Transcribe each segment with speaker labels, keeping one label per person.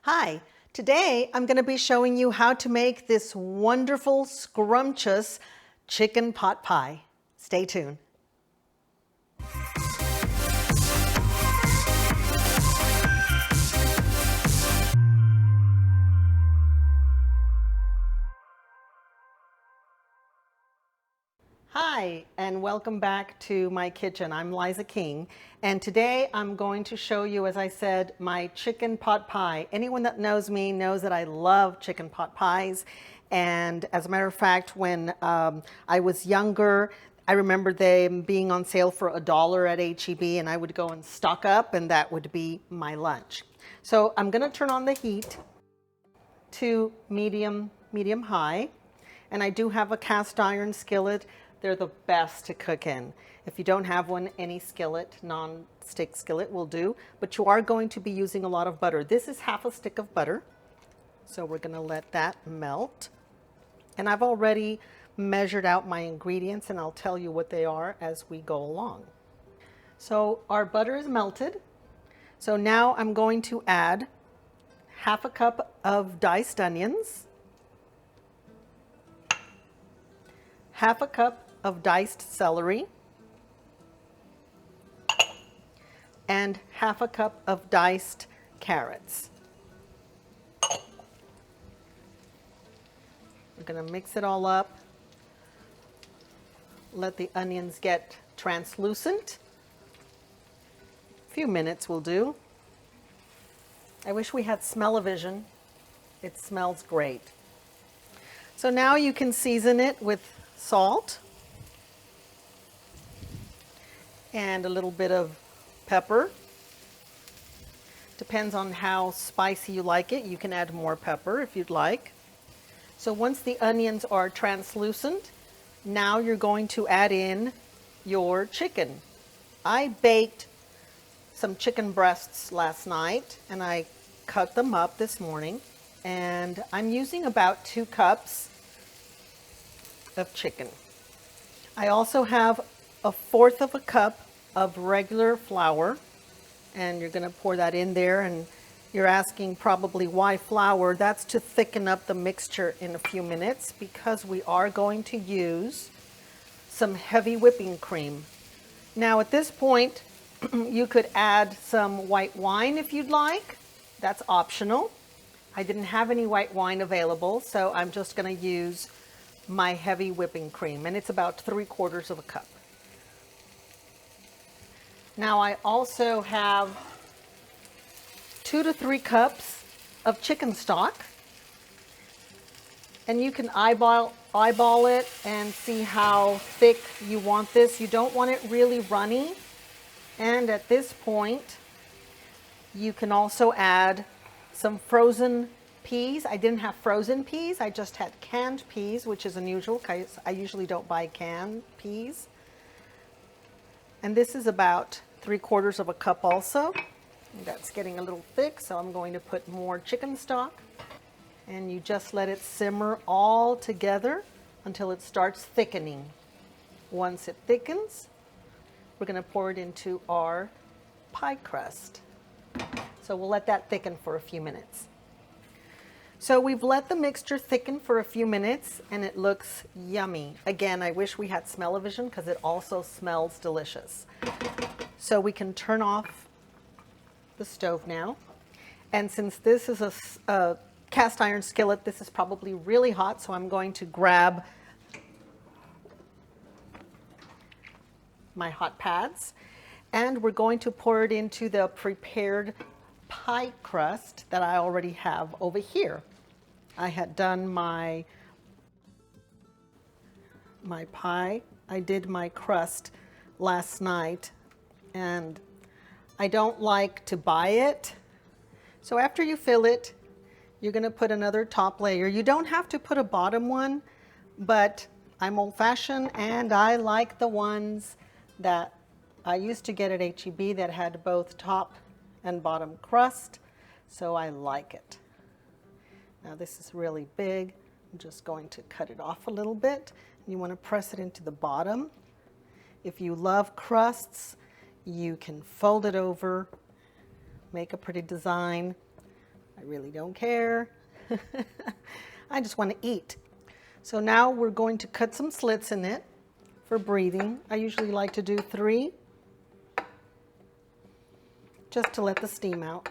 Speaker 1: Hi, today I'm going to be showing you how to make this wonderful, scrumptious chicken pot pie. Stay tuned. Hi, and welcome back to my kitchen. I'm Liza King, and today I'm going to show you, as I said, my chicken pot pie. Anyone that knows me knows that I love chicken pot pies, and as a matter of fact, when I was younger, I remember them being on sale for $1 at H-E-B, and I would go and stock up, and that would be my lunch. So I'm going to turn on the heat to medium high, and I do have a cast iron skillet. They're the best to cook in. If you don't have one, any skillet, non-stick skillet will do, but you are going to be using a lot of butter. This is half a stick of butter, so we're going to let that melt. And I've already measured out my ingredients, and I'll tell you what they are as we go along. So our butter is melted. So now I'm going to add half a cup of diced onions, half a cup of diced celery, and half a cup of diced carrots. We're going to mix it all up. Let the onions get translucent. A few minutes will do. I wish we had smell-o-vision. It smells great. So now you can season it with salt and a little bit of pepper. Depends on how spicy you like it. You can add more pepper if you'd like. So once the onions are translucent, now you're going to add in your chicken. I baked some chicken breasts last night and I cut them up this morning, and I'm using about 2 cups of chicken. I also have 1/4 cup of regular flour, and you're going to pour that in there, and you're asking probably why flour. That's to thicken up the mixture in a few minutes, because we are going to use some heavy whipping cream. Now at this point you could add some white wine if you'd like. That's optional. I didn't have any white wine available, so I'm just going to use my heavy whipping cream, and it's about 3/4 cup. Now I also have 2 to 3 cups of chicken stock, and you can eyeball it and see how thick you want this. You don't want it really runny, and at this point you can also add some frozen peas. I didn't have frozen peas, I just had canned peas, which is unusual because I usually don't buy canned peas. And this is about 3/4 cup also. That's getting a little thick, so I'm going to put more chicken stock. And you just let it simmer all together until it starts thickening. Once it thickens, we're going to pour it into our pie crust. So we'll let that thicken for a few minutes. So we've let the mixture thicken for a few minutes, and it looks yummy. Again, I wish we had smell-o-vision because it also smells delicious. So we can turn off the stove now. And since this is a cast iron skillet, this is probably really hot, so I'm going to grab my hot pads, and we're going to pour it into the prepared pie crust that I already have over here. I had done my pie. I did my crust last night, and I don't like to buy it. So after you fill it, you're going to put another top layer. You don't have to put a bottom one, but I'm old-fashioned and I like the ones that I used to get at H-E-B that had both top and bottom crust, so I like it. Now this is really big. I'm just going to cut it off a little bit. You want to press it into the bottom. If you love crusts, you can fold it over, make a pretty design. I really don't care. I just want to eat. So now we're going to cut some slits in it for breathing. I usually like to do 3, just to let the steam out.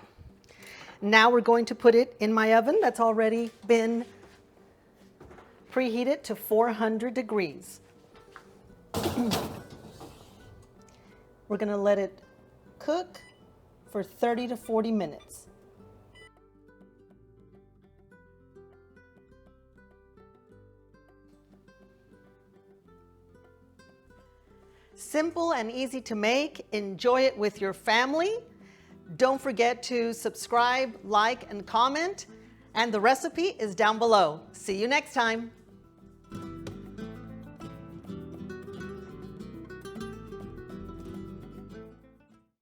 Speaker 1: Now we're going to put it in my oven that's already been preheated to 400 degrees. We're going to let it cook for 30 to 40 minutes. Simple and easy to make. Enjoy it with your family. Don't forget to subscribe, like, and comment. And the recipe is down below. See you next time.